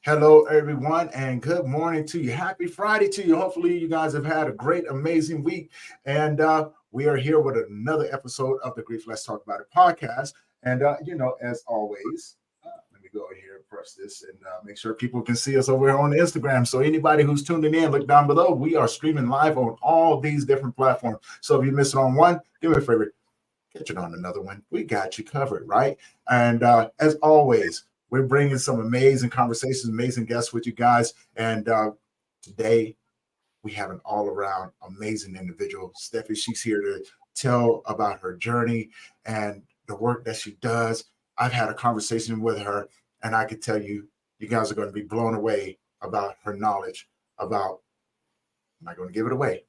Hello, everyone, and good morning to you. Happy Friday to you. Hopefully, you guys have had a great, amazing week. And we are here with another episode of the Grief Let's Talk About It podcast. And, as always, let me go here and press this and make sure people can see us over here on Instagram. So, anybody who's tuning in, look down below. We are streaming live on all these different platforms. So, if you miss it on one, do me a favor, catch it on another one. We got you covered, right? And as always, we're bringing some amazing conversations, amazing guests with you guys. And today we have an all-around amazing individual. Steffi, she's here to tell about her journey and the work that she does. I've had a conversation with her, and I can tell you, you guys are going to be blown away about her knowledge about, I'm not going to give it away,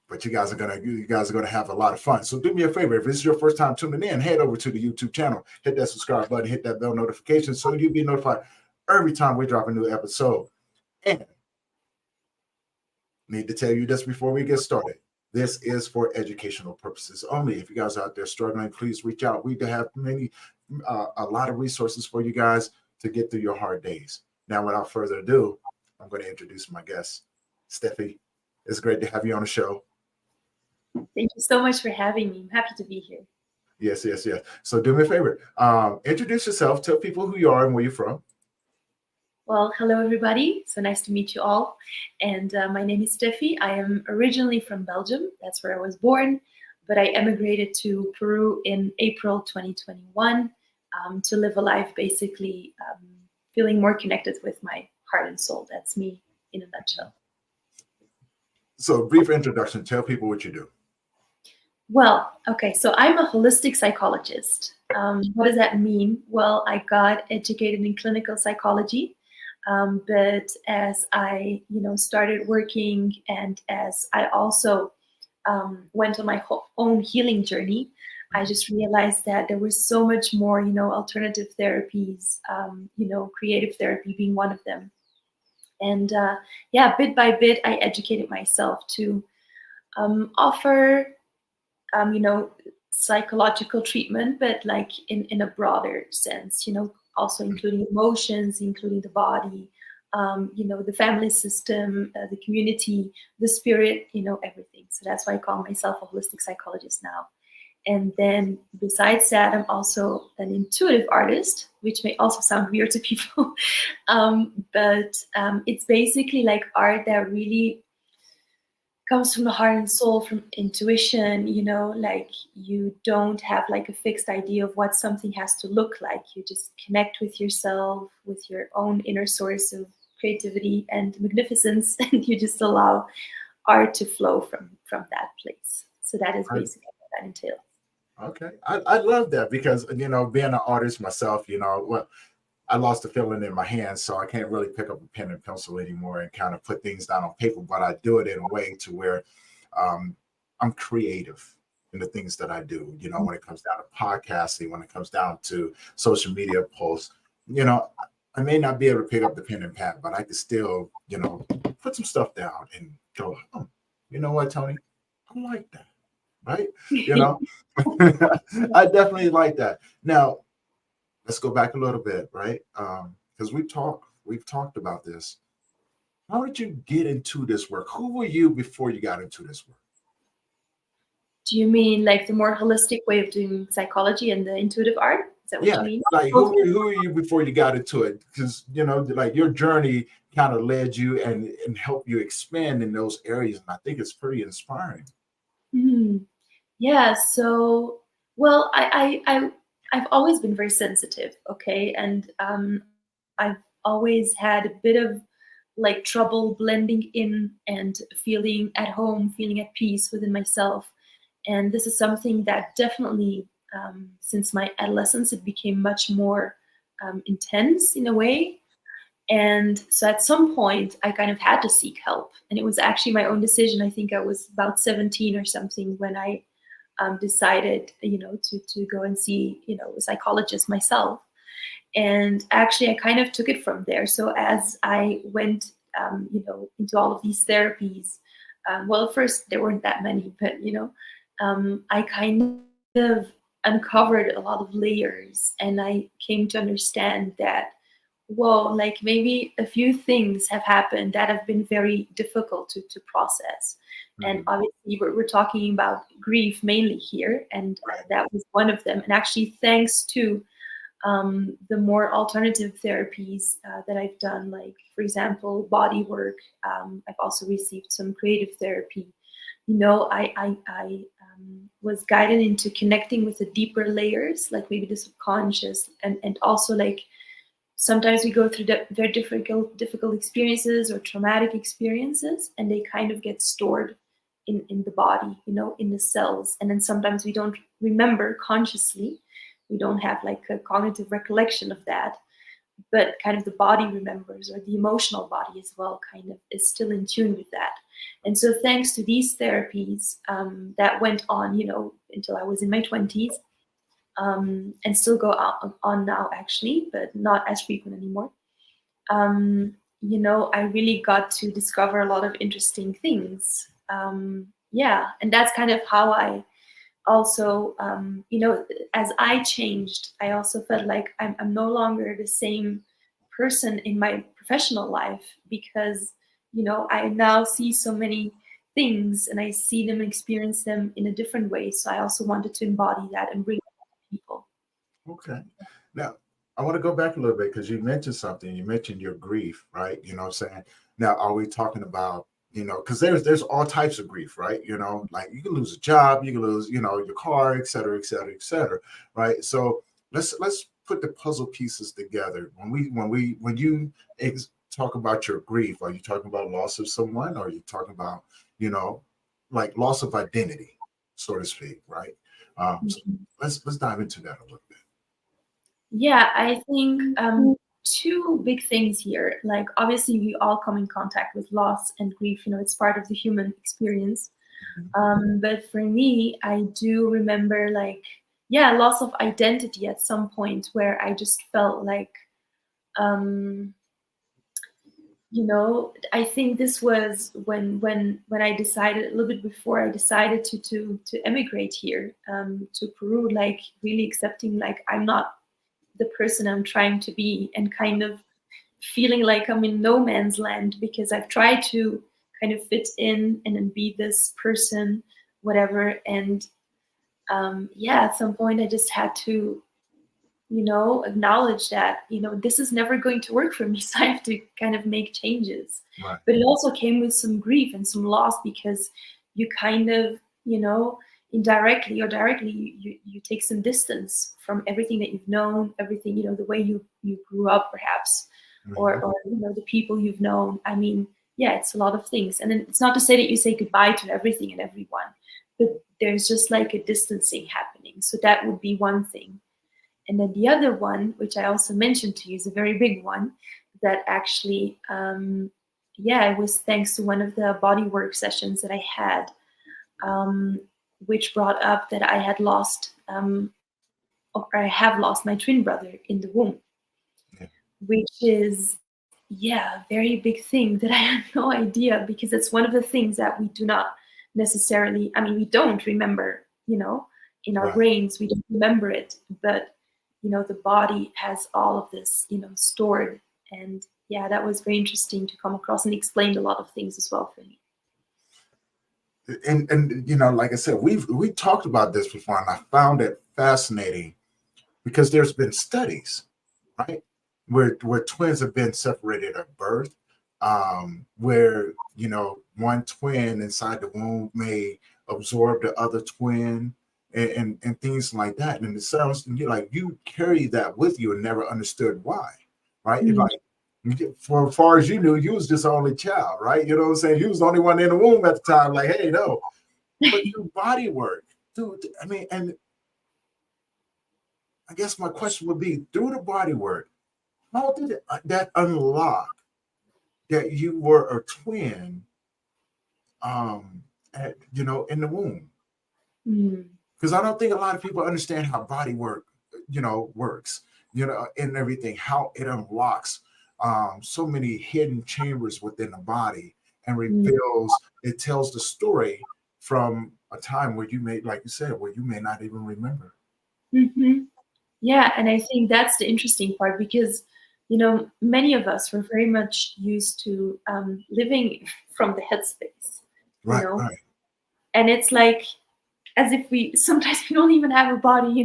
but you guys are gonna have a lot of fun. So do me a favor, if this is your first time tuning in, head over to the YouTube channel, hit that subscribe button, hit that bell notification so you'll be notified every time we drop a new episode. And need to tell you this before we get started. This is for educational purposes only. If you guys are out there struggling, please reach out. We have a lot of resources for you guys to get through your hard days. Now, without further ado, I'm going to introduce my guest, Steffi. It's great to have you on the show. Thank you so much for having me. I'm happy to be here. Yes. So do me a favor. Introduce yourself. Tell people who you are and where you're from. Well, hello, everybody. So nice to meet you all. And my name is Steffi. I am originally from Belgium. That's where I was born. But I emigrated to Peru in April 2021 to live a life basically feeling more connected with my heart and soul. That's me in a nutshell. So brief introduction. Tell people what you do. Well, okay, so I'm a holistic psychologist. What does that mean? Well, I got educated in clinical psychology, but as I, started working and as I also went on my own healing journey, I just realized that there was so much more, alternative therapies, creative therapy being one of them. And bit by bit, I educated myself to offer psychological treatment, but like in a broader sense, also including emotions, including the body, the family system, the community, the spirit, everything. So that's why I call myself a holistic psychologist now. And then besides that, I'm also an intuitive artist, which may also sound weird to people. But it's basically like art that really comes from the heart and soul, from intuition, like you don't have like a fixed idea of what something has to look like. You just connect with yourself, with your own inner source of creativity and magnificence, and you just allow art to flow from that place. So that is basically what that entails. Okay. I love that because, being an artist myself, I lost the feeling in my hands, so I can't really pick up a pen and pencil anymore and kind of put things down on paper, but I do it in a way to where I'm creative in the things that I do, when it comes down to podcasting, when it comes down to social media posts, I may not be able to pick up the pen and pad, but I can still, put some stuff down and go, oh, you know what, Tony? I like that, right? I definitely like that. Now, let's go back a little bit, right? Because we've talked about this. How did you get into this work? Who were you before you got into this work? Do you mean like the more holistic way of doing psychology and the intuitive art? Is that what you mean? Like who were you before you got into it? Because like your journey kind of led you and helped you expand in those areas, and I think it's pretty inspiring. Yeah. So, well, I've always been very sensitive, okay, and I've always had a bit of like trouble blending in and feeling at home, feeling at peace within myself. And this is something that definitely, since my adolescence, it became much more intense in a way. And so at some point, I kind of had to seek help. And it was actually my own decision. I think I was about 17 or something when I decided, to go and see, a psychologist myself. And actually, I kind of took it from there. So as I went, into all of these therapies, well, at first there weren't that many, but, I kind of uncovered a lot of layers, and I came to understand that well, like maybe a few things have happened that have been very difficult to process. And Mhm. obviously, we're talking about grief mainly here, and Right. that was one of them. And actually, thanks to the more alternative therapies that I've done, like, for example, body work, I've also received some creative therapy. I was guided into connecting with the deeper layers, like maybe the subconscious, and also like sometimes we go through very difficult experiences or traumatic experiences, and they kind of get stored in the body, in the cells, and then sometimes we don't remember consciously. We don't have like a cognitive recollection of that, but kind of the body remembers, or the emotional body as well kind of is still in tune with that. And so thanks to these therapies that went on, until I was in my 20s, and still go on now actually, but not as frequent anymore. I really got to discover a lot of interesting things. Yeah, and that's kind of how I also, as I changed, I also felt like I'm no longer the same person in my professional life, because, I now see so many things and I see them and experience them in a different way. So I also wanted to embody that and bring it to people. Okay. Now, I want to go back a little bit because you mentioned something. You mentioned your grief, right? You know what I'm saying? Now, are we talking about, because there's all types of grief, right? Like you can lose a job, you can lose, your car, et cetera, et cetera, et cetera, right? So let's put the puzzle pieces together. When you talk about your grief, are you talking about loss of someone, or are you talking about, you know, like loss of identity, so to speak, right? So Mhm. let's dive into that a little bit. Yeah, I think two big things here. Like, obviously, we all come in contact with loss and grief. It's part of the human experience. Mhm. But for me, I do remember, like, yeah, loss of identity at some point where I just felt like, um, I think this was when I decided, a little bit before I decided to emigrate here, to Peru, like really accepting like I'm not the person I'm trying to be, and kind of feeling like I'm in no man's land because I've tried to kind of fit in and then be this person, whatever. And yeah, at some point I just had to, acknowledge that, this is never going to work for me. So I have to kind of make changes. Right. But it also came with some grief and some loss, because you kind of, indirectly or directly, you take some distance from everything that you've known, everything, the way you grew up perhaps, Mhm. or the people you've known. I mean, yeah, it's a lot of things. And then it's not to say that you say goodbye to everything and everyone, but there's just like a distancing happening. So that would be one thing. And then the other one, which I also mentioned to you, is a very big one that actually, yeah, it was thanks to one of the body work sessions that I had, which brought up that I had lost, or I have lost my twin brother in the womb, Yeah. which is, yeah, a very big thing that I had no idea, because it's one of the things that we do not necessarily, I mean, we don't remember, in our Right. brains, we don't remember it, but, the body has all of this, stored. And yeah, that was very interesting to come across, and explained a lot of things as well for me. And like I said, we talked about this before, and I found it fascinating because there's been studies, right, where twins have been separated at birth, where one twin inside the womb may absorb the other twin, and things like that. And it sounds like you carry that with you and never understood why, right? Mm. Like, for as far as you knew, you was just the only child, right? You know what I'm saying? You was the only one in the womb at the time. Like, hey, no, but through body work, dude. I mean, and I guess my question would be, through the body work, how did that unlock that you were a twin, in the womb? Mm. Because I don't think a lot of people understand how body work, works, and everything, how it unlocks so many hidden chambers within the body and Mm. reveals, it tells the story from a time where you may, like you said, where you may not even remember. Hmm. Yeah, and I think that's the interesting part, because many of us were very much used to living from the headspace, you Right, know, right, and it's like as if we sometimes we don't even have a body,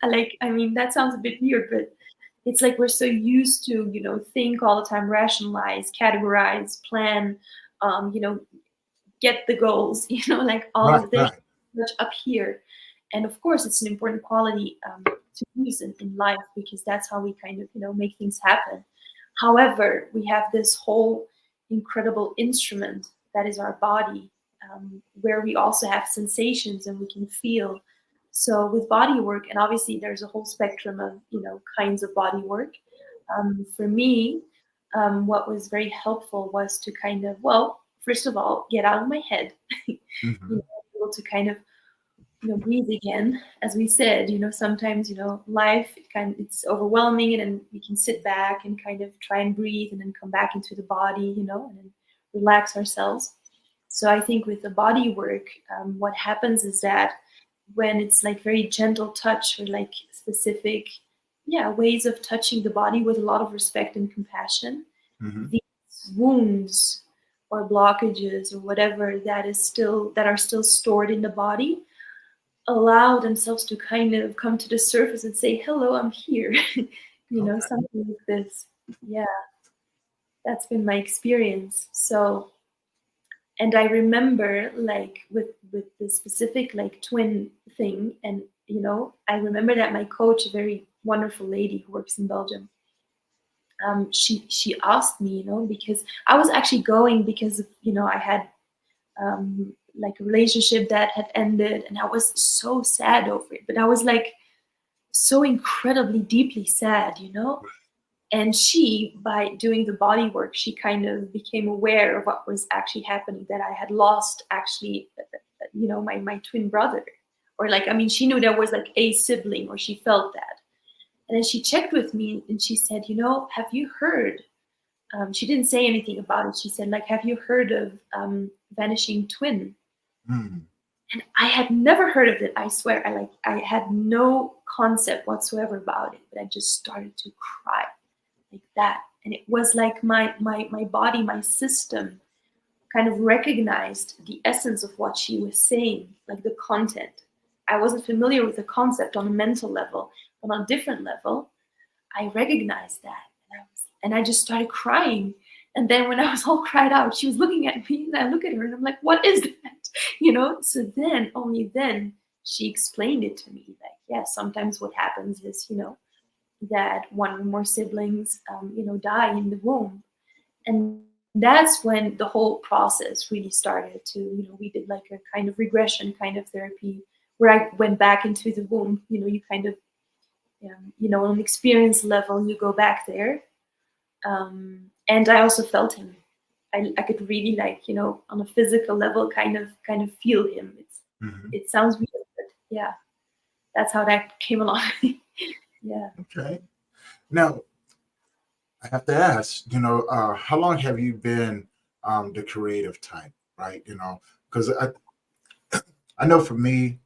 like, I mean, that sounds a bit weird, but it's like we're so used to, think all the time, rationalize, categorize, plan, um, get the goals, like all right, of this right. much up here. And of course, it's an important quality to use in life because that's how we kind of, make things happen. However, we have this whole incredible instrument that is our body, where we also have sensations and we can feel. So with body work, and obviously there's a whole spectrum of, kinds of body work. For me, what was very helpful was to kind of, well, first of all, get out of my head, Hmm. able to kind of, breathe again. As we said, sometimes, life it's overwhelming, and then we can sit back and kind of try and breathe, and then come back into the body, and then relax ourselves. So I think with the body work, what happens is that when it's like very gentle touch or like specific, yeah, ways of touching the body with a lot of respect and compassion, Hmm. these wounds or blockages or whatever that are still stored in the body allow themselves to kind of come to the surface and say, hello, I'm here. Okay. Something like this. Yeah, that's been my experience. So, and I remember like with the specific like twin thing, and I remember that my coach, a very wonderful lady who works in Belgium, she asked me, because I was actually going because of, I had like a relationship that had ended, and I was so sad over it. But I was like so incredibly deeply sad. And she, by doing the body work, she kind of became aware of what was actually happening, that I had lost actually, my twin brother. Or like, I mean, she knew there was like a sibling, or she felt that. And then she checked with me and she said, have you heard? She didn't say anything about it. She said, like, have you heard of vanishing twin? Mm. And I had never heard of it. I swear, I had no concept whatsoever about it. But I just started to cry like that, and it was like my body, my system, kind of recognized the essence of what she was saying, like the content. I wasn't familiar with the concept on a mental level, but on a different level, I recognized that, and I just started crying. And then when I was all cried out, she was looking at me, and I look at her, and I'm like, "What is that?" So then, only then, she explained it to me. Like, yeah, sometimes what happens is, that one or more siblings, die in the womb, and that's when the whole process really started. To, we did like a kind of regression kind of therapy where I went back into the womb. You kind of, on an experience level, you go back there. And I also felt him. I could really, like, on a physical level, kind of feel him. Hmm. It sounds weird, but yeah, that's how that came along. Yeah. Okay. Now, I have to ask, how long have you been the creative type, right? Because I know for me,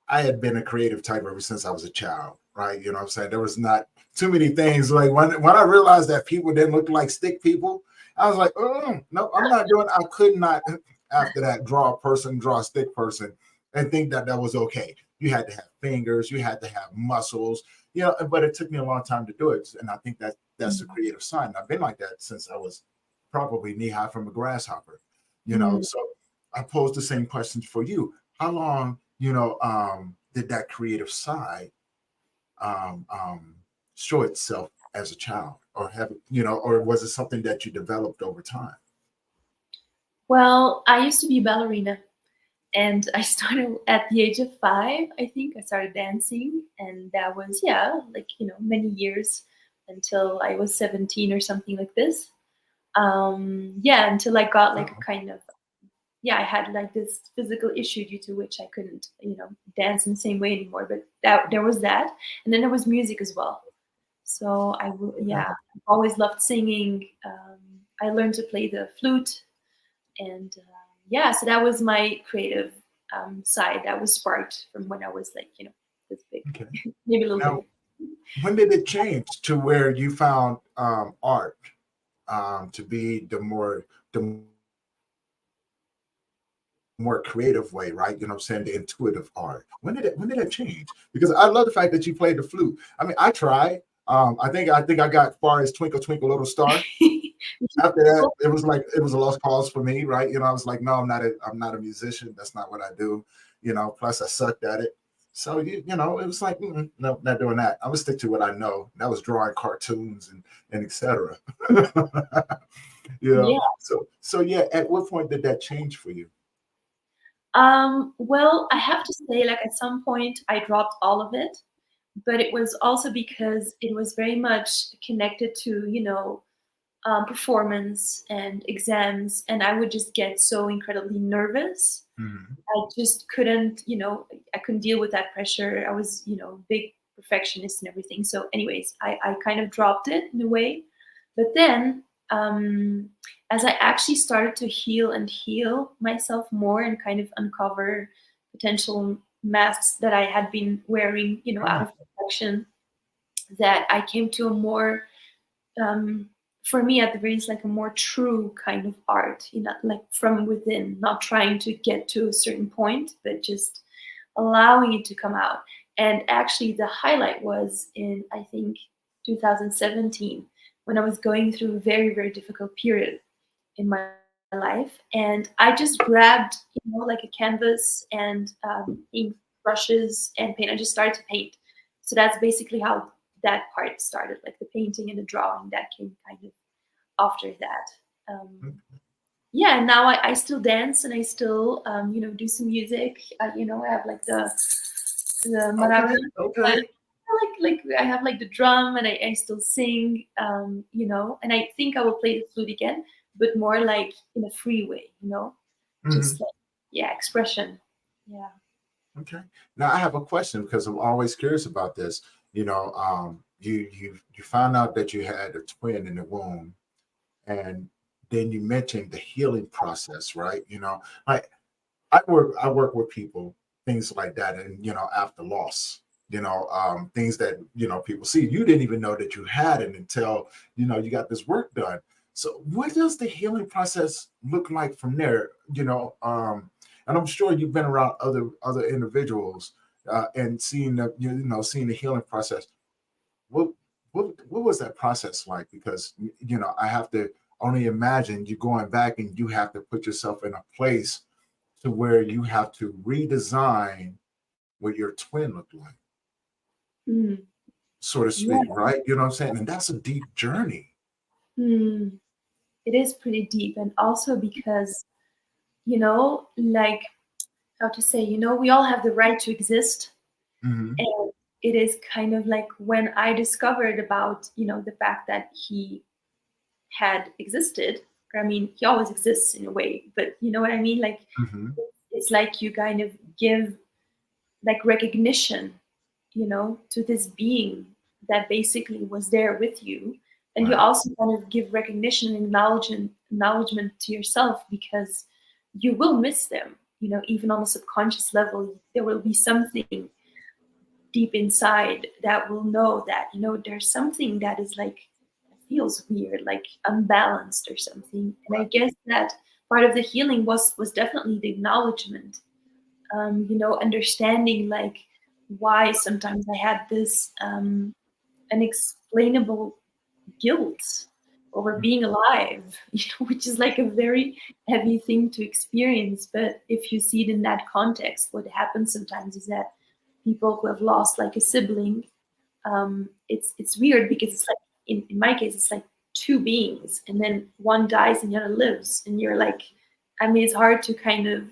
I had been a creative type ever since I was a child, right? You know what I'm saying? There was not too many things. Like when I realized that people didn't look like stick people, I was like, oh, no, I'm not doing, I could not, after that, draw a stick person and think that that was okay. You had to have fingers, you had to have muscles, but it took me a long time to do it. And I think that's a Mm. creative sign. I've been like that since I was probably knee high from a grasshopper, Mm. so I posed the same questions for you. How long, did that creative side um, um, show itself as a child, or or was it something that you developed over time? Well, I used to be a ballerina, and I started at the age of 5. I think I started dancing, and that was, yeah, like, many years until I was 17 or something like this. Yeah, until I got like a Oh, kind of, yeah, I had like this physical issue due to which I couldn't, dance in the same way anymore. But that there was that, and then there was music as well. So okay. yeah, I've always loved singing. I learned to play the flute, and yeah, so that was my creative side that was sparked from when I was like, this big, Okay. maybe a little Now, bigger. when did it change to where you found art to be the more creative way, right? You know what I'm saying? The intuitive art. When did it change? Because I love the fact that you played the flute. I mean, I tried. I think I got far as Twinkle Twinkle Little Star. After that, it was like it was a lost cause for me, right? You know, I was like, no, I'm not a musician. That's not what I do. You know, plus I sucked at it. So you know, it was like, no, not doing that. I'm gonna stick to what I know. That was drawing cartoons and etc. You know, Yeah. so yeah. At what point did that change for you? Well, I have to say, like at some point, I dropped all of it, but it was also because it was very much connected to, performance and exams, and I would just get so incredibly nervous. Mhm. I just couldn't, I couldn't deal with that pressure. I was, big perfectionist and everything. So, anyways, I kind of dropped it in a way. But then, as I actually started to heal myself more and kind of uncover potential masks that I had been wearing, out Mm, of protection, that I came to a more um, for me at the very least like a more true kind of art, like from within, not trying to get to a certain point but just allowing it to come out. And actually the highlight was in, I think, 2017, when I was going through a very very difficult period in my life, and I just grabbed, like a canvas and ink, brushes and paint. I just started to paint. So that's basically how that part started, like the painting and the drawing that came kind of after that. Yeah, and now I still dance and I still do some music. I have like the okay, maraca. okay. Like I have like the drum, and I still sing, and I think I will play the flute again, but more like in a free way, just Mhm. like, yeah, expression. Yeah. Okay. Now I have a question because I'm always curious about this. You found out that you had a twin in the womb, and then you mentioned the healing process, right? Like I work with people, things like that, and after loss, things that people see. You didn't even know that you had it until you got this work done. So what does the healing process look like from there? And I'm sure you've been around other individuals and seeing seeing the healing process. What what was that process like? Because I have to only imagine you going back and you have to put yourself in a place to where you have to redesign what your twin looked like, Mm, so to speak, yeah. right? You know what I'm saying? And that's a deep journey. Mm, it is pretty deep, and also because like how to say, we all have the right to exist. Hmm. And it is kind of like when I discovered about, the fact that he had existed. I mean, he always exists in a way, but you know what I mean? Like, Hmm. it's like you kind of give like recognition, to this being that basically was there with you. And you Right. also kind of give recognition and acknowledgement to yourself, because you will miss them, even on a subconscious level. There will be something deep inside that will know that there's something that is like feels weird, like unbalanced or something. And I Right. guess that part of the healing was definitely the acknowledgement, understanding like why sometimes I had this unexplainable guilt over being alive, which is like a very heavy thing to experience. But if you see it in that context, what happens sometimes is that people who have lost like a sibling, it's weird because it's like in my case, it's like two beings, and then one dies and the other lives, and you're like, I mean, it's hard to kind of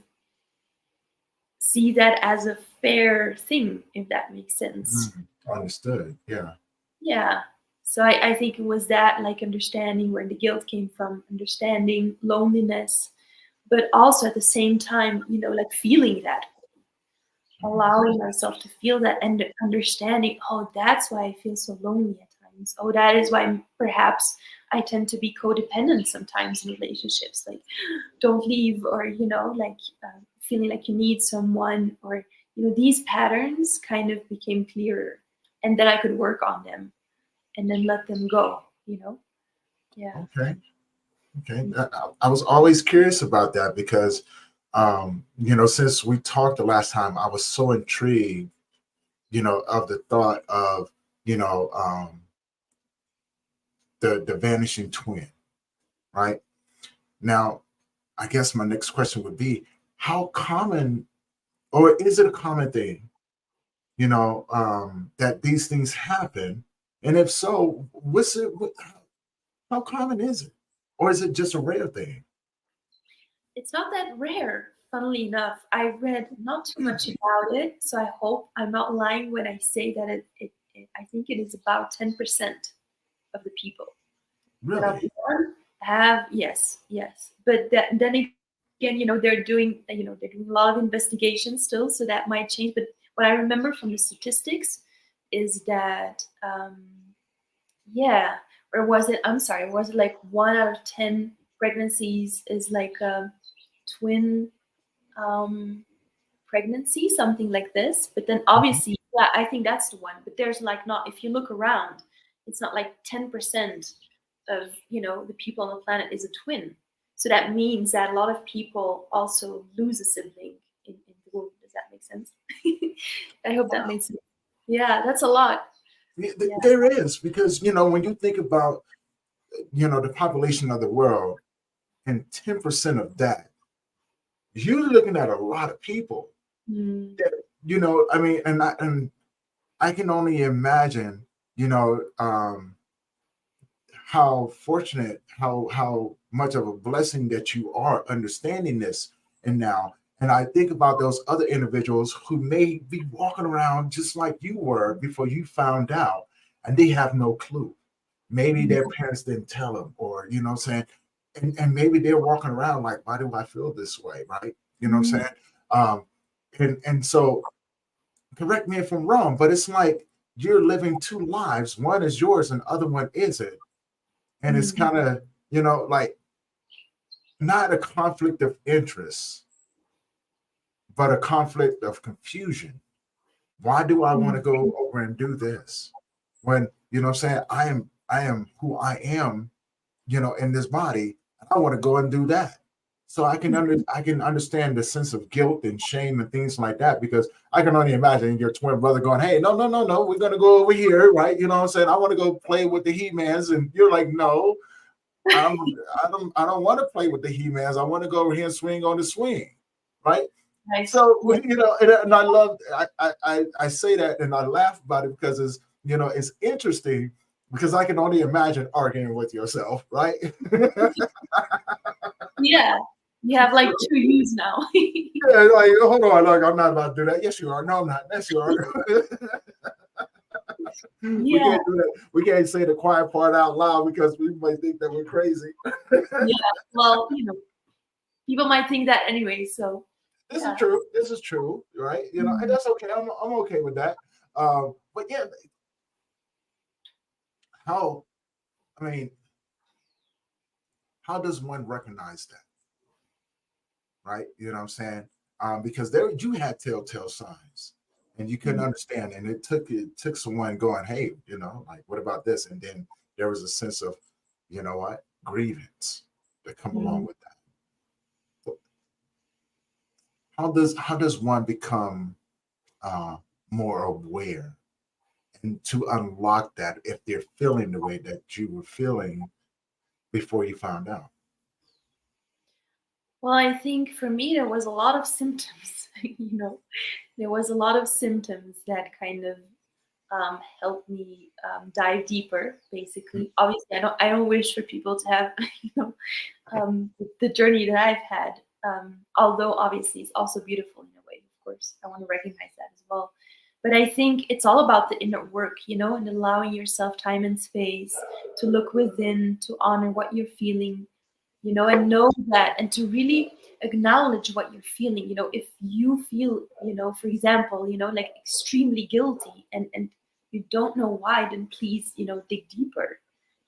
see that as a fair thing, if that makes sense. Mhm. Understood. Yeah. Yeah. So I think it was that, like understanding where the guilt came from, understanding loneliness, but also at the same time, like feeling that, allowing myself to feel that, and understanding, oh, that's why I feel so lonely at times. Oh, that is why perhaps I tend to be codependent sometimes in relationships. Like, don't leave, or, like feeling like you need someone, or, these patterns kind of became clearer. and then I could work on them and then let them go, Yeah. Okay. Okay. I was always curious about that because, since we talked the last time, I was so intrigued, of the thought of, you know, um, the vanishing twin, right? Now, I guess my next question would be, how common, or is it a common thing, that these things happen? And if so, how common is it? Or is it just a rare thing? It's not that rare, funnily enough. I read not too much about it, so I hope I'm not lying when I say that I think it is about 10% of the people that are Really? born have, yes. But then again, they're doing a lot of investigation still, so that might change. But what I remember from the statistics is that, yeah, or was it? I'm sorry, was it like 1 out of 10 pregnancies is like a twin um, pregnancy, something like this. But then Mhm. obviously, yeah, I think that's the one. But there's like not, if you look around, it's not like 10% of the people on the planet is a twin. So that means that a lot of people also lose a sibling in the womb. Does that make sense? I hope that makes sense. Yeah, that's a lot. Yeah. There is, because, when you think about, the population of the world and 10% of that, you're looking at a lot of people Mm, that, I mean, and I can only imagine, how fortunate, how much of a blessing that you are understanding this. And now, and I think about those other individuals who may be walking around just like you were before you found out, and they have no clue. Maybe their parents didn't tell them, or what I'm saying, and maybe they're walking around like, why do I feel this way, right? You know what I'm mm, saying? Um, and so, correct me if I'm wrong, but it's like you're living two lives. One is yours, and the other one isn't, and it's mm, kind of, like, not a conflict of interest, but a conflict of confusion. Why do I want mm. to go over and do this when, what I'm saying, I am who I am, in this body? I want to go and do that. So I can understand the sense of guilt and shame and things like that, because I can only imagine your twin brother going, hey, no, no, no, no, we're gonna go over here, right? You know what I'm saying? I want to go play with the He-Mans, and you're like, no, I don't want to play with the He-Mans. I want to go over here and swing on the swing, right? Right. So, Yeah. and I love, I say that and I laugh about it because it's interesting, because I can only imagine arguing with yourself, right? Yeah. You have like two U's now. Yeah, like, hold on, look, I'm not about to do that. Yes, you are. No, I'm not. Yes, you are. We Yeah. can't do that. We can't say the quiet part out loud because we might think that we're crazy. Yeah. Well, people might think that anyway. So This is yeah. true. This is true, right? And Mm. that's okay. I'm okay with that. But yeah, how? I mean, how does one recognize that, right? You know what I'm saying? Because there you had telltale signs, and you couldn't Mm. understand, and it took someone going, hey, like, what about this? And then there was a sense of, what, grievance that come along Mm. with that. But how does one become uh, more aware and to unlock that if they're feeling the way that you were feeling before you found out? Well, I think for me there was a lot of symptoms. There was a lot of symptoms that kind of helped me dive deeper. Basically, obviously, I don't wish for people to have the journey that I've had. Although obviously it's also beautiful in a way. Of course, I want to recognize that as well. But I think it's all about the inner work, and allowing yourself time and space to look within, to honor what you're feeling, and know that, and to really acknowledge what you're feeling. If you feel, for example, like extremely guilty, and you don't know why, then please, dig deeper,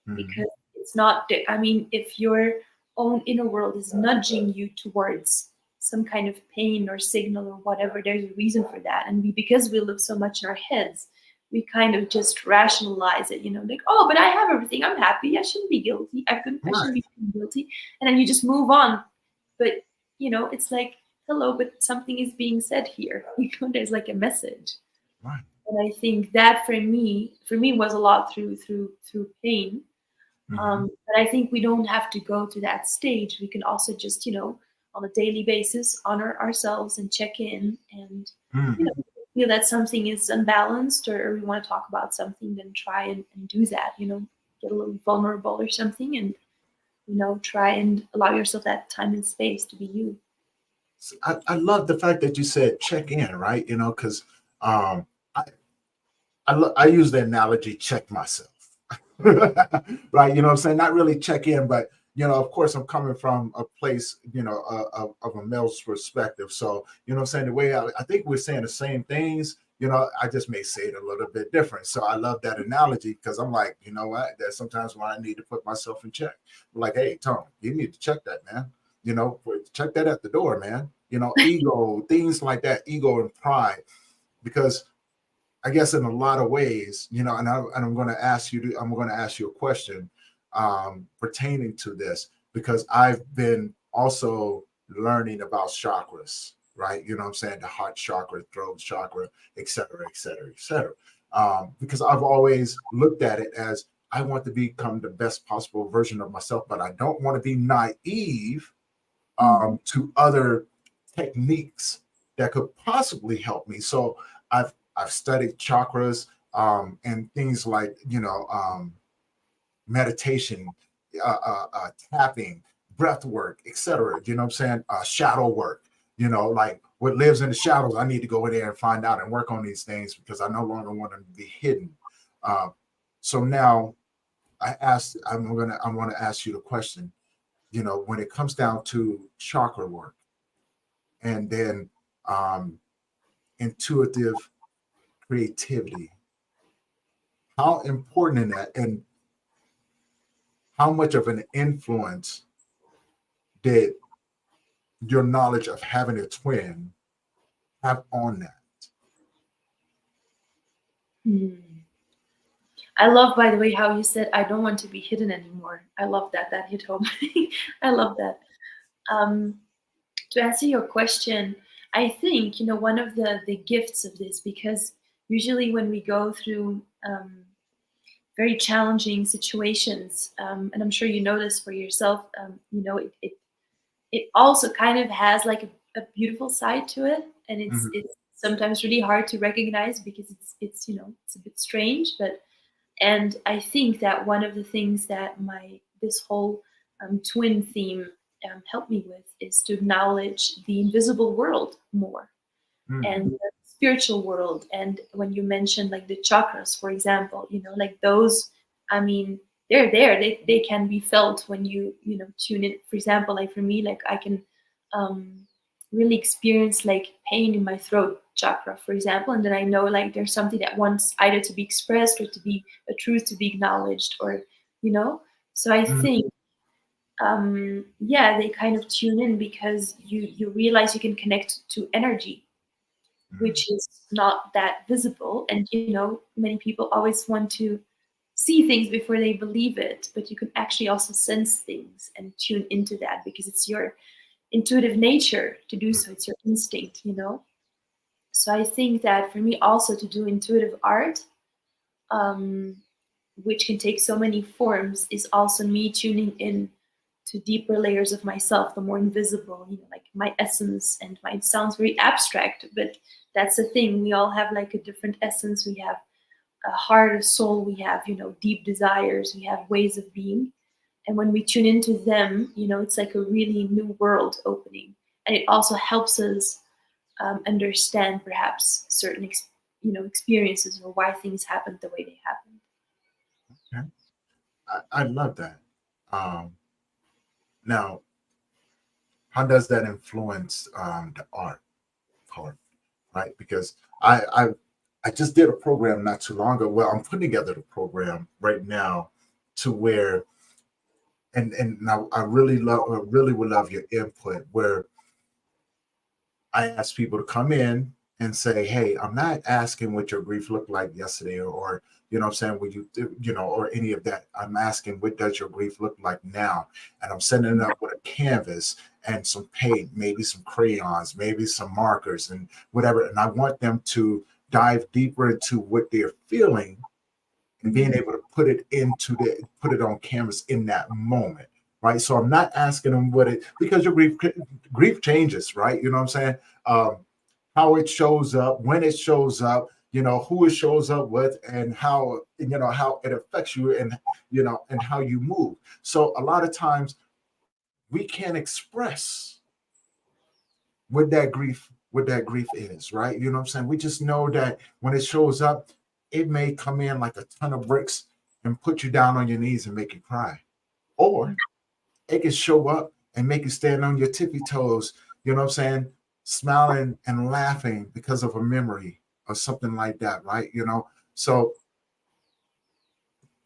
Mhm. because it's not I mean, if your own inner world is nudging you towards some kind of pain or signal or whatever, there's a reason for that. And because we live so much in our heads, we kind of just rationalize it, like, oh, but I have everything, I'm happy, I shouldn't be guilty, I shouldn't Right. be feeling guilty, and then you just move on. But it's like, hello, but something is being said here. There's like a message. Right. And I think that for me was a lot through pain. Hmm. But I think we don't have to go to that stage. We can also just, on a daily basis, honor ourselves and check in, and feel that something is unbalanced, or we want to talk about something, then try and do that. Get a little vulnerable or something, and try and allow yourself that time and space to be you. I love the fact that you said check in, right? Because um, I I use the analogy check myself, right? You know what I'm saying? Not really check in, but of course, I'm coming from a place, of a male's perspective. So, what I'm saying, the way I think we're saying the same things. I just may say it a little bit different. So I love that analogy because I'm like, you know what? There's sometimes when I need to put myself in check. Like, hey, Tom, you need to check that, man. Check that at the door, man. Ego, things like that, ego and pride, because I guess in a lot of ways, I'm going to ask you. I'm going to ask you a question pertaining to this because I've been also learning about chakras, right? You know what I'm saying? The heart chakra, throat chakra, et cetera, et cetera, et cetera. Because I've always looked at it as I want to become the best possible version of myself, but I don't want to be naive Mhm. to other techniques that could possibly help me. So I've studied chakras and things like meditation, tapping, breath work, etc. You know what I'm saying? Shadow work. Like what lives in the shadows. I need to go in there and find out and work on these things because I no longer want them to be hidden. Uh, so now I want to ask you the question. When it comes down to chakra work and then um, intuitive creativity, how important in that and how much of an influence did your knowledge of having a twin have on that? Hmm. I love, by the way, how you said, I don't want to be hidden anymore. I love that. That hit home. I love that. Um, to answer your question, I think, one of the gifts of this, because usually when we go through very challenging situations, and I'm sure you know this for yourself, it also kind of has like a beautiful side to it, and it's Mhm. it's sometimes really hard to recognize because it's it's a bit strange, but and I think that one of the things that my this whole twin theme helped me with is to acknowledge the invisible world more, Mm. and the spiritual world. And when you mentioned like the chakras, for example, like those, I mean, they're there. They can be felt when you tune in. For example, like for me, like I can um, really experience like pain in my throat chakra, for example, and then I know like there's something that wants either to be expressed or to be a truth to be acknowledged, or you know. So I Mm. think yeah, they kind of tune in because you realize you can connect to energy, Mm. which is not that visible. And many people always want to see things before they believe it, but you can actually also sense things and tune into that because it's your intuitive nature to do Mm. so. It's your instinct. So I think that for me also to do intuitive art, um, which can take so many forms, is also me tuning in to deeper layers of myself, the more invisible, like my essence. And it sounds very abstract, but that's the thing. We all have like a different essence. We have a heart, a soul. We have, deep desires. We have ways of being. And when we tune into them, it's like a really new world opening. And it also helps us understand perhaps certain, experiences or why things happened the way they happened. Okay. I love that. Um, Now, how does that influence the art part, right? Because I just did a program not too long ago. Well, I'm putting together the program right now to where and now I really would love your input where I ask people to come in and say, hey, I'm not asking what your grief looked like yesterday, or you know what I'm saying, would you, you know, or any of that. I'm asking, what does your grief look like now? And I'm setting it up with a canvas and some paint, maybe some crayons, maybe some markers and whatever. And I want them to dive deeper into what they're feeling and being able to put it on canvas in that moment. Right. So I'm not asking them what it, because your grief changes, right? You know what I'm saying? Um, how it shows up, when it shows up, you know, who it shows up with, and how, you know, how it affects you, and, you know, and how you move. So a lot of times we can't express what that grief is, right? You know what I'm saying? We just know that when it shows up, it may come in like a ton of bricks and put you down on your knees and make you cry. Or it can show up and make you stand on your tippy toes, you know what I'm saying? Smiling and laughing because of a memory or something like that, right? You know, so,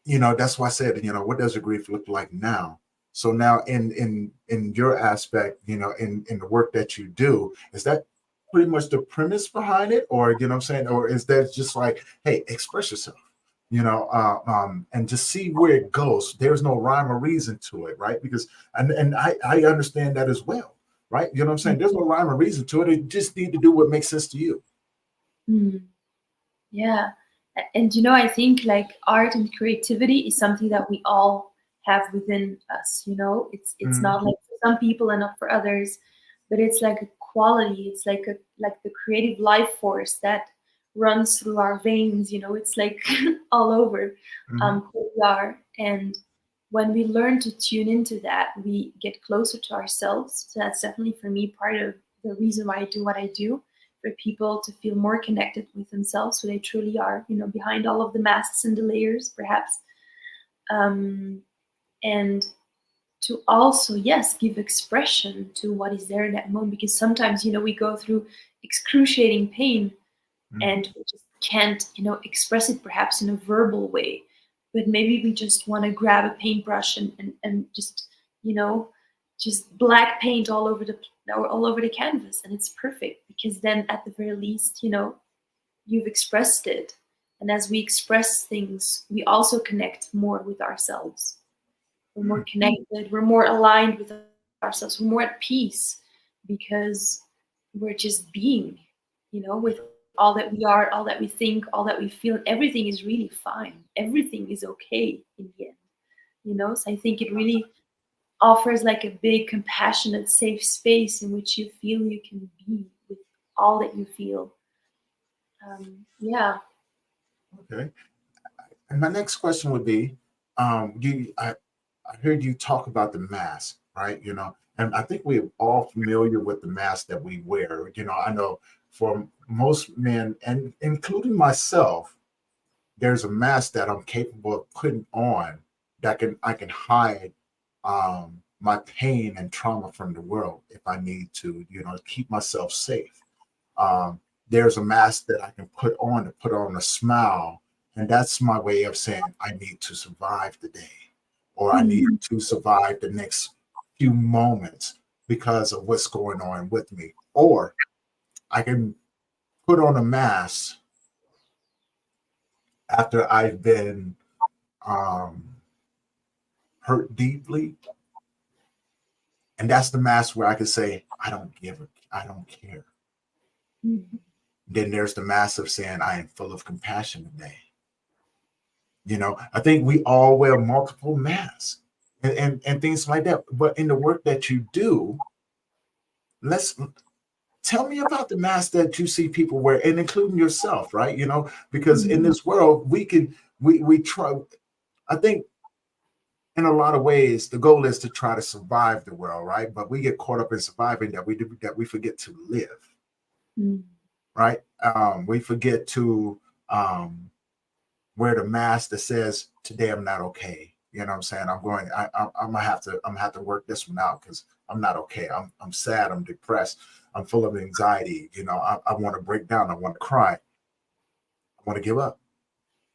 you know, that's why I said, you know, what does your grief look like now? So now in your aspect, you know, in the work that you do, is that pretty much the premise behind it? Or, you know what I'm saying? Or is that just like, hey, express yourself, you know, and just see where it goes. There's no rhyme or reason to it, right? Because, and I understand that as well, right? You know what I'm saying? There's no rhyme or reason to it. It just need to do what makes sense to you. Mm. Yeah. And you know, I think like art and creativity is something that we all have within us, you know. It's Mhm. not like for some people and not for others, but it's like a quality, it's like the creative life force that runs through our veins, you know. It's like all over Mhm. who we are. And when we learn to tune into that, we get closer to ourselves. So that's definitely for me part of the reason why I do what I do, for people to feel more connected with themselves, who they truly are, you know, behind all of the masks and the layers, perhaps. Um, and to also, yes, give expression to what is there in that moment. Because sometimes, you know, we go through excruciating pain Mhm. and we just can't, you know, express it perhaps in a verbal way. But maybe we just want to grab a paintbrush and just, you know, just black paint all over the canvas, and it's perfect because then at the very least, you know, you've expressed it. And as we express things, we also connect more with ourselves. We're more connected, we're more aligned with ourselves, we're more at peace because we're just being, you know, with all that we are, all that we think, all that we feel. Everything is really fine. Everything is okay in the end, you know? So I think it really offers like a big, compassionate, safe space in which you feel you can be with all that you feel. Yeah. Okay. And my next question would be, I heard you talk about the mask, right? You know, and I think we're all familiar with the mask that we wear. You know, I know for most men, and including myself, there's a mask that I'm capable of putting on that can I can hide my pain and trauma from the world if I need to, you know, keep myself safe. Um, there's a mask that I can put on a smile, and that's my way of saying I need to survive the day, or I need Mhm. to survive the next few moments because of what's going on with me. Or I can put on a mask after I've been um, hurt deeply, and that's the mask where I can say I don't care. Mhm. Then there's the mask of saying I am full of compassion today. You know, I think we all wear multiple masks and things like that. But in the work that you do, let's tell me about the mask that you see people wear, and including yourself, right? You know, because in Mhm. this world, we try. I think in a lot of ways, the goal is to try to survive the world, right? But we get caught up in surviving that we forget to live, Mhm. right? We forget to um, wear the mask that says today I'm not okay. You know what I'm saying? I'm gonna have to work this one out because I'm not okay. I'm sad. I'm depressed. I'm full of anxiety. You know, I want to break down. I want to cry. I want to give up.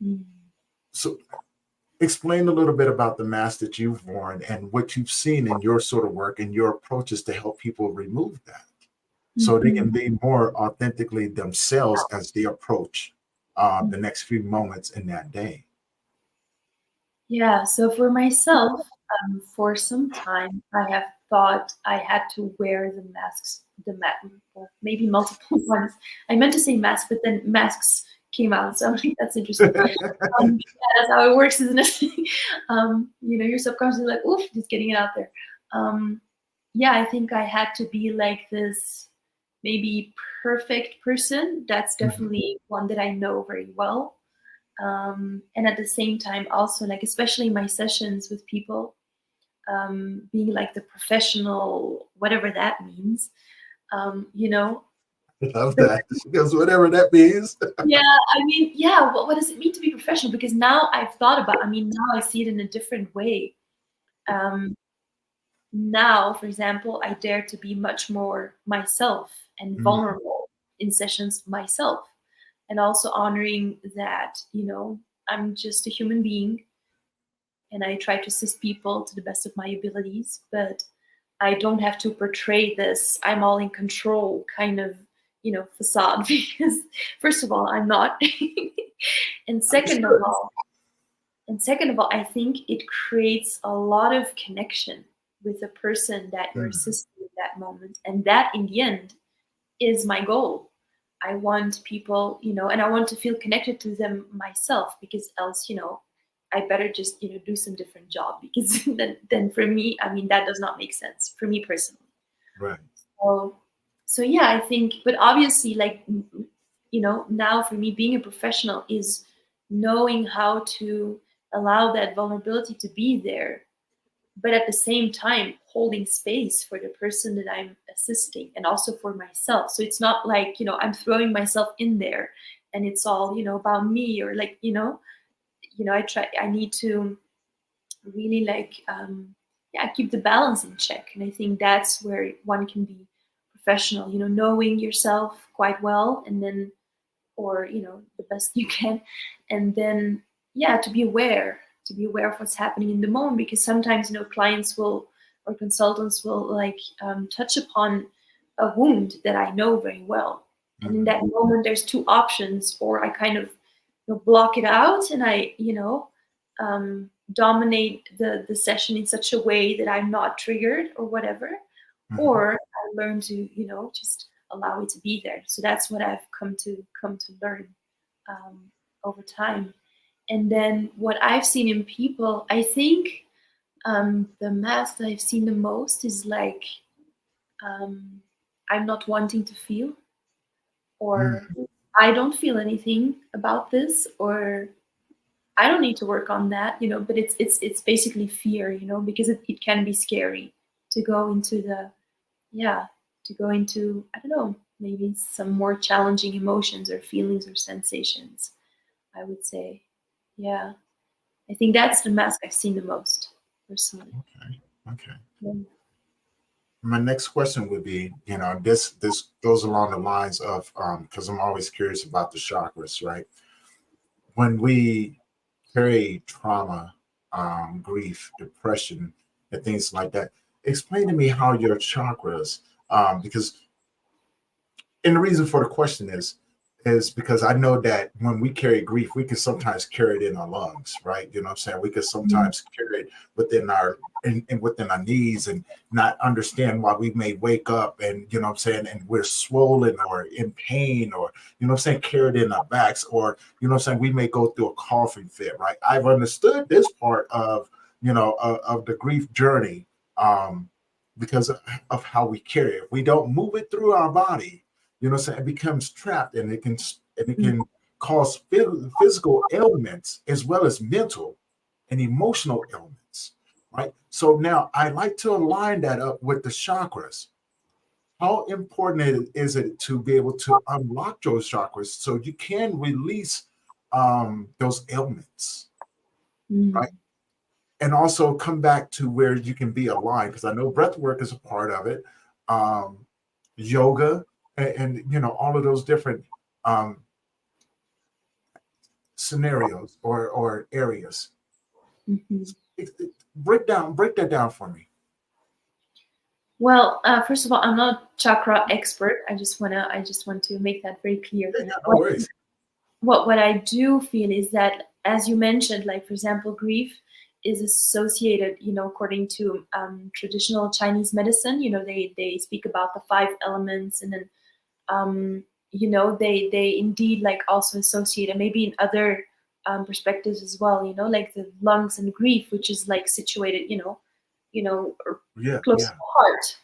Mhm. So explain a little bit about the mask that you've worn and what you've seen in your sort of work and your approaches to help people remove that. so they can Mhm. be more authentically themselves as they approach the next few moments in that day. Yeah, so for myself, for some time, I have thought I had to wear the masks, well, maybe multiple ones. I meant to say mask, but then masks came out, so I think that's interesting. Yeah, that's how it works, isn't it? Your subconscious is like, oof, just getting it out there. Um, yeah, I think I had to be like this maybe perfect person. That's Mhm. definitely one that I know very well. And at the same time, also, like, especially my sessions with people, being like the professional, whatever that means, you know, I love but that because whatever that means. yeah, I mean, yeah, what does it mean to be professional? Because now I've thought about, I mean, now I see it in a different way. Um, Now, for example, I dare to be much more myself and Mhm. vulnerable in sessions myself, and also honoring that, I'm just a human being and I try to assist people to the best of my abilities, but I don't have to portray this I'm all in control kind of, facade because first of all, I'm not. and second of Understood. all, and second of all, I think it creates a lot of connection with the person that you're Mhm. assisting in that moment. And that in the end is my goal. I want people, and I want to feel connected to them myself because else, I better just, do some different job because then for me, I mean, that does not make sense for me personally. Right. So, so yeah, I think, but obviously, like, now for me, being a professional is knowing how to allow that vulnerability to be there, but at the same time, holding space for the person that I'm assisting and also for myself. So it's not like, I'm throwing myself in there and it's all, about me or like, I need to really like yeah, keep the balance in check, and I think that's where one can be professional, knowing yourself quite well, and then or the best you can, and then yeah, to be aware of what's happening in the moment, because sometimes clients will or consultants will like touch upon a wound that I know very well, and in Mhm. that moment there's two options: or I kind of block it out and I dominate the session in such a way that I'm not triggered or whatever, Mhm. or I learn to just allow it to be there. So that's what I've come to learn um, over time. And then what I've seen in people, I think the mask that I've seen the most is like um, I'm not wanting to feel, or Mhm. I don't feel anything about this, or I don't need to work on that, but it's basically fear, because it can be scary to go into yeah, to go into, I don't know, maybe some more challenging emotions or feelings or sensations, I would say. Yeah. I think that's the mask I've seen the most personally. Okay. Okay. Yeah. My next question would be, this goes along the lines of because I'm always curious about the chakras, right? When we carry trauma, grief, depression, and things like that, explain to me how your chakras, because and the reason for the question is because I know that when we carry grief, we can sometimes carry it in our lungs, right? You know what I'm saying? We could Mm, sometimes carry it within our and within our knees and not understand why we may wake up and what I'm saying, and we're swollen or in pain, or what I'm saying, carried in our backs, or what I'm saying, we may go through a coughing fit, right? I've understood this part of of the grief journey because of how we carry it. If we don't move it through our body, so it becomes trapped, and it mm, can cause physical ailments as well as mental and emotional ailments, right? So now I like to align that up with the chakras. How important is it to be able to unlock those chakras so you can release those ailments, right? mm. And also come back to where you can be aligned, because I know breath work is a part of it, um, yoga, and all of those different um, scenarios or areas. Mhm. Break that down for me. Well, first of all, I'm not a chakra expert. I just want to make that very clear. Yeah, yeah, no What worries. what I do feel is that, as you mentioned, like for example, grief is associated, according to traditional Chinese medicine. They speak about the five elements, and then um, they indeed like also associate, and maybe in other perspectives as well. Like the lungs and grief, which is like situated, Yeah, close to yeah. the heart.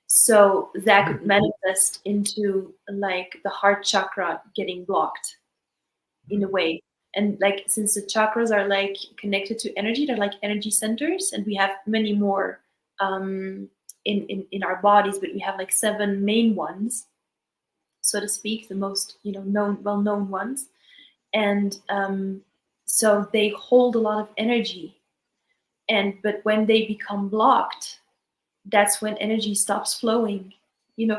So that Mm, could manifest into like the heart chakra getting blocked in a mm, way. And like since the chakras are like connected to energy, they're like energy centers, and we have many more in our bodies, but we have like seven main ones, so to speak, the most well known ones. And so they hold a lot of energy, and but when they become blocked, that's when energy stops flowing.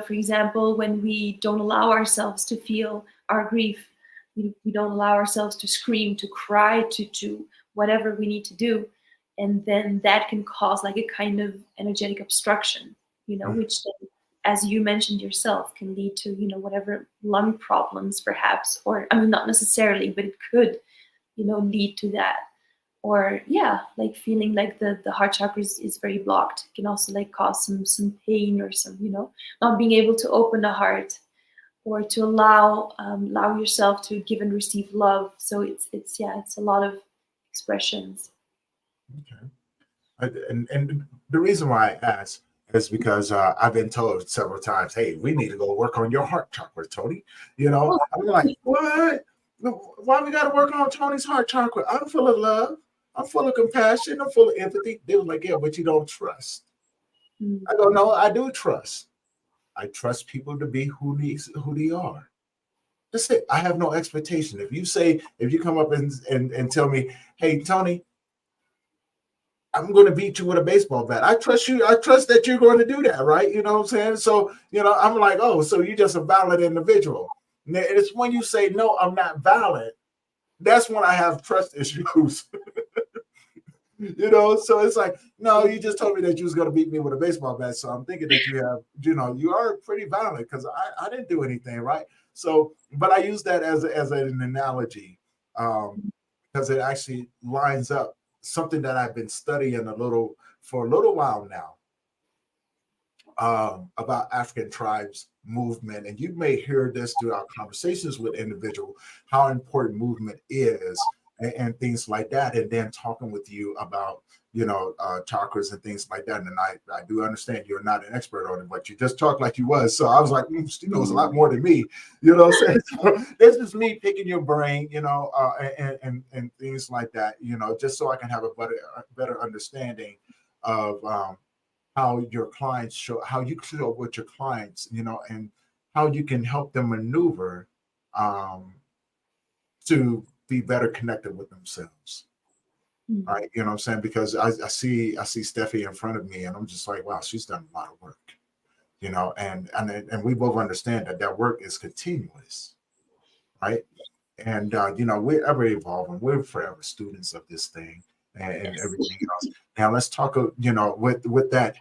For example, when we don't allow ourselves to feel our grief, we don't allow ourselves to scream, to cry, to whatever we need to do. And then that can cause like a kind of energetic obstruction, mm. which then, as you mentioned yourself, can lead to, whatever lung problems perhaps, or I mean, not necessarily, but it could, lead to that. Or yeah, like feeling like the heart chakra is very blocked, it can also like cause some pain, or some, not being able to open the heart, or to allow yourself to give and receive love. So it's yeah, it's a lot of expressions. Okay. And the reason why I ask is because I've been told several times, "Hey, we need to go work on your heart chakra, Tony." Oh, I'm like, "What? Why we got to work on Tony's heart chakra? I'm full of love. I'm full of compassion. I'm full of empathy." They were like, "Yeah, but you don't trust." mm, I go, "No, I do trust. I trust people to be who they are. That's it. I have no expectation. If you come up and tell me, 'Hey, Tony, I'm going to beat you with a baseball bat.' I trust you. I trust that you're going to do that, right? You know what I'm saying? So, I'm like, oh, so you're just a valid individual. And it's when you say, no, I'm not valid, that's when I have trust issues. So it's like, no, you just told me that you was going to beat me with a baseball bat. So I'm thinking that you are pretty valid because I didn't do anything, right? So, but I use that as an analogy because it actually lines up something that I've been studying for a little while now about African tribes movement. And you may hear this through our conversations with individuals, how important movement is and things like that. And then talking with you about, chakras and things like that. And I do understand you're not an expert on it, but you just talked like you was. So I was like, she knows a lot more than me, what I'm saying? So this is me picking your brain, and things like that, just so I can have a better understanding of how your clients how you show up with your clients, and how you can help them maneuver um, to be better connected with themselves. mm, Right. You know what I'm saying? Because I see Steffi in front of me and I'm just like, wow, she's done a lot of work, and we both understand that work is continuous, right? And we're ever evolving, we're forever students of this thing and yes. everything else. Now let's talk, with that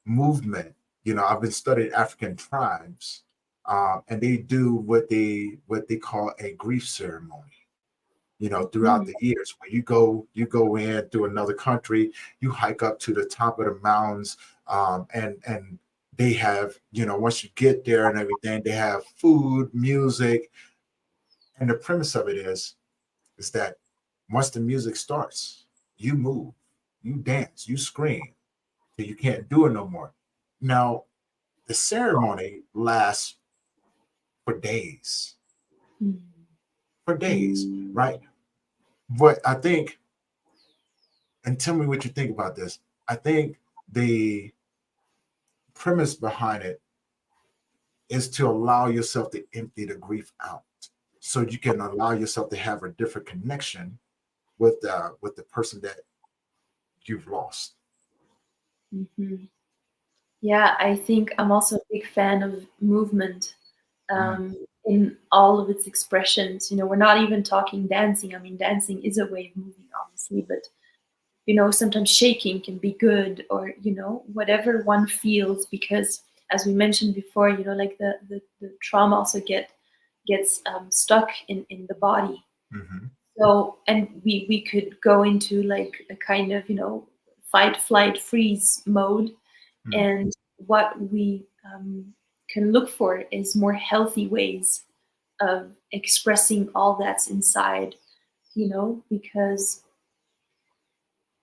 movement. I've been studying African tribes, and they do what they call a grief ceremony. Throughout Mm, the years, when you go in through another country, you hike up to the top of the mountains, and they have, once you get there and everything, they have food, music, and the premise of it is that once the music starts, you move, you dance, you scream till you can't do it no more. Now, the ceremony lasts for days, mm, for days, right? But I think, and tell me what you think about this. I think the premise behind it is to allow yourself to empty the grief out, so you can allow yourself to have a different connection with the person that you've lost. mhm. Yeah, I think I'm also a big fan of movement, Mm, in all of its expressions. We're not even talking dancing. I mean, dancing is a way of moving, obviously, but sometimes shaking can be good, or whatever one feels, because as we mentioned before, like the trauma also gets stuck in the body. Mm-hmm. So, and we could go into like a kind of fight, flight, freeze mode. Mm-hmm. And what we can look for is more healthy ways of expressing all that's inside, because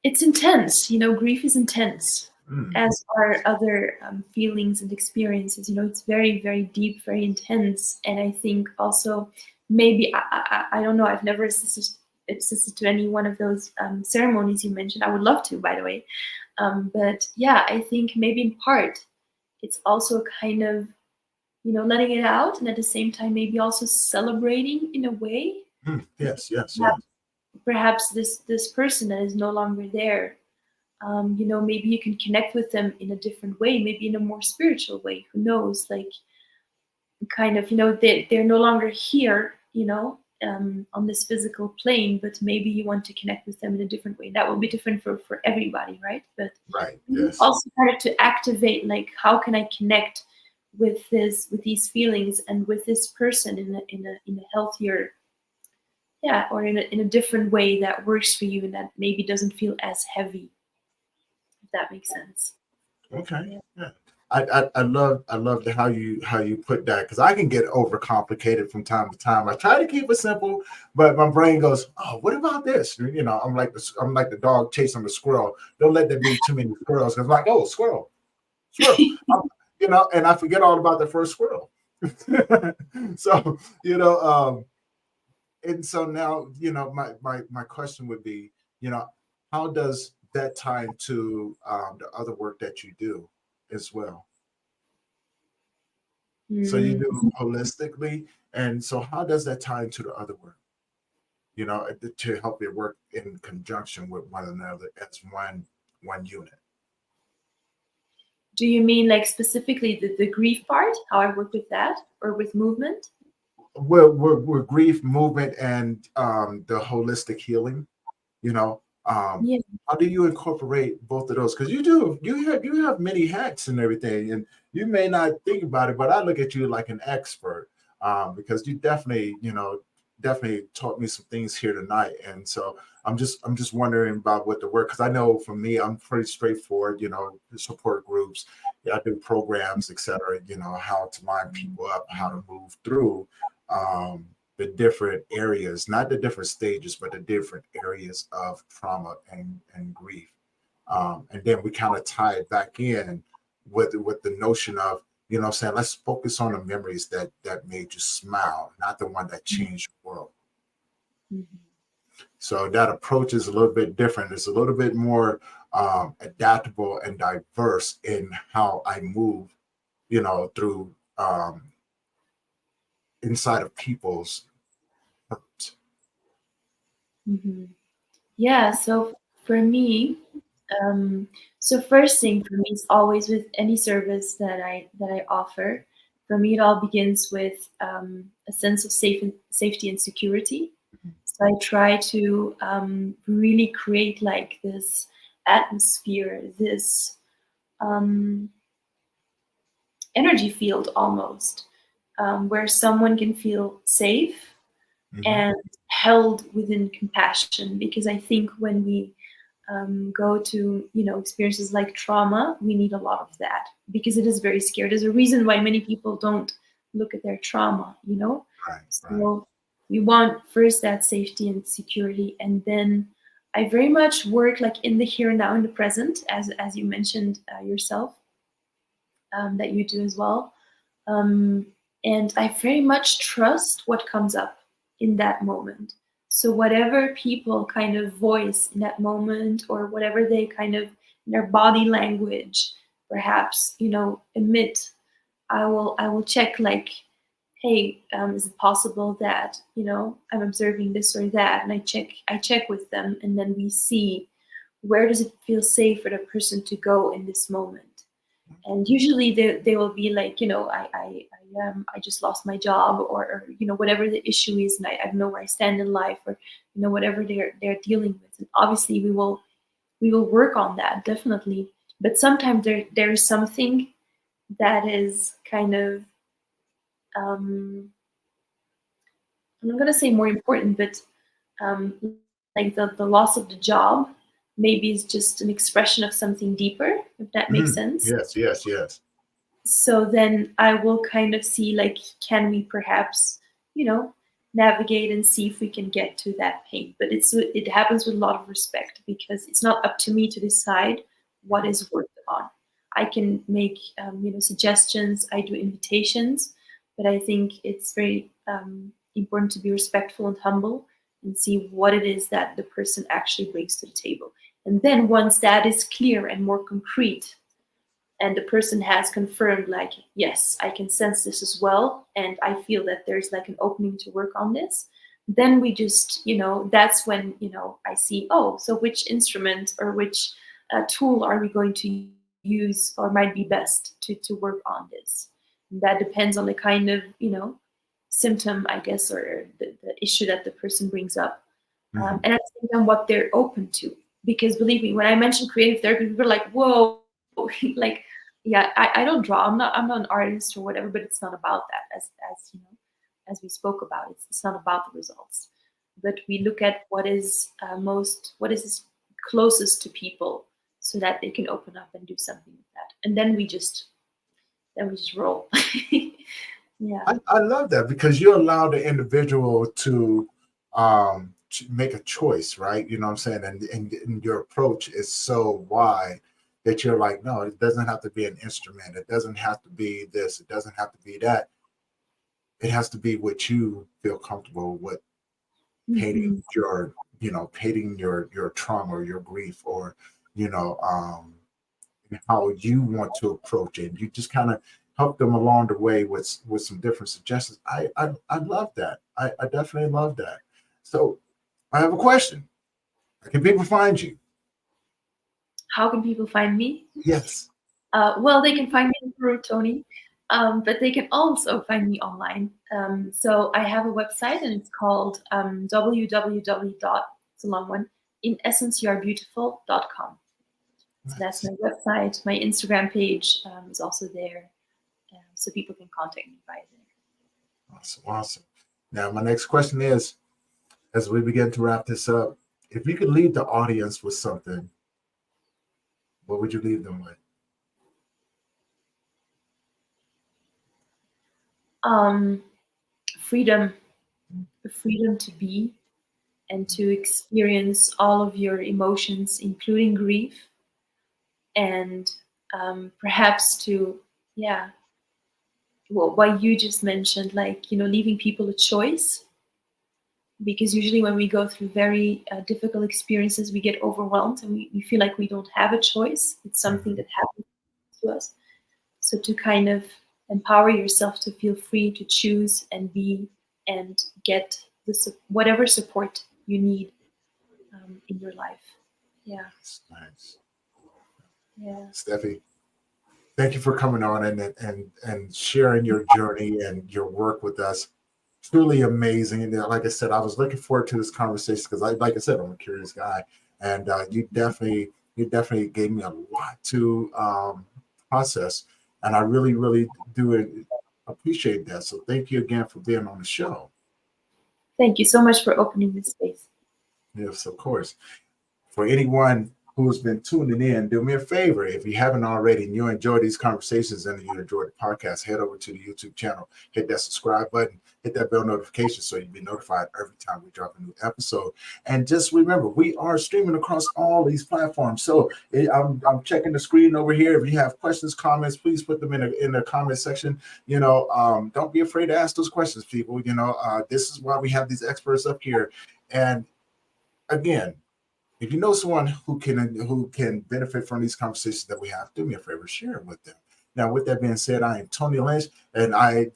it's intense. Grief is intense, Mm-hmm. as are other feelings and experiences. It's very, very deep, very intense. And I think also, maybe, I don't know, I've never assisted to any one of those ceremonies you mentioned. I would love to, by the way. But yeah, I think maybe in part, it's also kind of, letting it out, and at the same time, maybe also celebrating in a way. Yes, yes, yes. Perhaps, perhaps this person that is no longer there, maybe you can connect with them in a different way, maybe in a more spiritual way. Who knows? Like, kind of, they're no longer here, on this physical plane, but maybe you want to connect with them in a different way. That will be different for everybody, right? But Right. Yes. also kind of to activate, like, how can I connect with these feelings and with this person in a healthier, yeah, or in a different way that works for you, and that maybe doesn't feel as heavy, if that makes sense. Okay. Yeah. Yeah. I love how you put that, because I can get overcomplicated from time to time. I try to keep it simple, but my brain goes, "Oh, what about this?" I'm like the dog chasing the squirrel. Don't let there be too many squirrels, because I'm like, "Oh, squirrel, squirrel," and I forget all about the first squirrel. So and so now, my question would be, how does that tie into the other work that you do as well? So you Mm. do holistically, and so how does that tie into the other work? To help it work in conjunction with one another as one unit. Do you mean like specifically the grief part, how I work with that, or with movement? We're grief, movement, and the holistic healing. You know, um, Yeah. how do you incorporate both of those? Because you have many hats and everything, and you may not think about it, but I look at you like an expert, because you definitely taught me some things here tonight, and so I'm just wondering about what the work, because I know for me I'm pretty straightforward. Support groups, yeah, I do programs, etc. How to line people up, how to move through. Um, the different areas, not the different stages, but the different areas of trauma and grief. And then we kind of tie it back in with the notion of, saying, let's focus on the memories that made you smile, not the one that changed your world. Mhm. So that approach is a little bit different. It's a little bit more adaptable and diverse in how I move, through inside of people's hurt. Mhm. Yeah, so for me, um, so first thing for me is always with any service that I offer. For me, it all begins with a sense of safety and security. So I try to really create like this atmosphere, this um, energy field almost, where someone can feel safe Mhm. and held within compassion. Because I think when we go to experiences like trauma, we need a lot of that, because it is very scary. There's a reason why many people don't look at their trauma. Right, right. So we want first that safety and security, and then I very much work like in the here and now, in the present, as you mentioned yourself, that you do as well. um, and I very much trust what comes up in that moment. So whatever people kind of voice in that moment, or whatever they kind of in their body language, perhaps emit, I will check, like, hey, is it possible that I'm observing this or that, and I check with them, and then we see where does it feel safe for the person to go in this moment. And usually they will be like, I just lost my job, or whatever the issue is, and I don't know where I stand in life, or whatever they're dealing with. And obviously we will we will work on that definitely. But sometimes there is something that is kind of I'm not going to say more important, but like the loss of the job maybe is just an expression of something deeper, if that makes Mm, sense. yes, yes, yes. So then I will kind of see, like, can we perhaps, you know, navigate and see if we can get to that pain. But it happens with a lot of respect, because it's not up to me to decide what Mhm. is worked on. I can make suggestions. I do invitations, but I think it's very important to be respectful and humble and see what it is that the person actually brings to the table. And then once that is clear and more concrete, and the person has confirmed, like, yes, I can sense this as well, and I feel that there's like an opening to work on this, then we just, that's when, I see, oh, so which instrument or which tool are we going to use or might be best to work on this. And that depends on the kind of symptom, I guess, or the issue that the person brings up, Mhm. and at the same time what they're open to. Because believe me, when I mentioned creative therapy, people are like, whoa, like, yeah, I don't draw. I'm not an artist or whatever, but it's not about that. As we spoke about, it's not about the results. But we look at what is closest to people, so that they can open up and do something with that. And then we just roll. Yeah. I love that because you allow the individual to make a choice, right? You know what I'm saying? And your approach is so wide that you're like, no, it doesn't have to be an instrument. It doesn't have to be this. It doesn't have to be that. It has to be what you feel comfortable with painting Hmm. your trauma or your grief or, you know, how you want to approach it. You just kind of help them along the way with some different suggestions. I love that. I definitely love that. So I have a question. Where can people find you? How can people find me? Yes. Well, they can find me in Peru, Tony, but they can also find me online. So I have a website, and it's called www. It's a long one. InEssenceYouAreBeautiful.com. So that's Nice. my website. My Instagram page is also there, so people can contact me via there. Awesome. Awesome. Now my next question is, as we begin to wrap this up, if you could leave the audience with something, what would you leave them with? Um, freedom, the freedom to be and to experience all of your emotions, including grief, and perhaps to, yeah, well, what you just mentioned, like, leaving people a choice. Because usually when we go through very difficult experiences, we get overwhelmed, and we feel like we don't have a choice. It's something Mhm. that happens to us. So to kind of empower yourself to feel free to choose and be, and get whatever support you need in your life. Yeah. Nice. Nice. Yeah. Steffi, thank you for coming on and sharing your journey and your work with us. Truly amazing. And like I said, I was looking forward to this conversation because like I said, I'm a curious guy, and you definitely gave me a lot to process, and I really do appreciate that. So thank you again for being on the show. Thank you so much for opening this space. Yes, of course. For anyone who's been tuning in, do me a favor. If you haven't already and you enjoy these conversations and you enjoy the podcast, head over to the YouTube channel, hit that subscribe button, hit that bell notification so you'll be notified every time we drop a new episode. And just remember, we are streaming across all these platforms. So I'm checking the screen over here. If you have questions, comments, please put them in the comment section. Don't be afraid to ask those questions, people. This is why we have these experts up here. And again, if you know someone who can benefit from these conversations that we have, do me a favor, share it with them. Now, with that being said, I am Tony Lynch, and I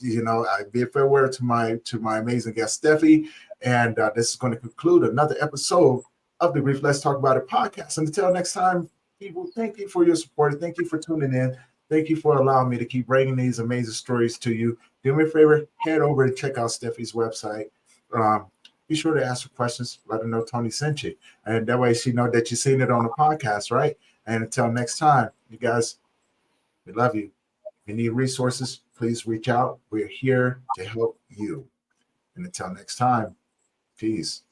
bid farewell to my amazing guest Steffi, and this is going to conclude another episode of the Grief Let's Talk About It podcast. And until next time, people, thank you for your support. Thank you for tuning in. Thank you for allowing me to keep bringing these amazing stories to you. Do me a favor, head over and check out Steffi's website. Um, be sure to ask her questions. Let her know Tony sent you. And that way she know that you've seen it on the podcast, right? And until next time, you guys, we love you. If you need resources, please reach out. We're here to help you. And until next time, peace.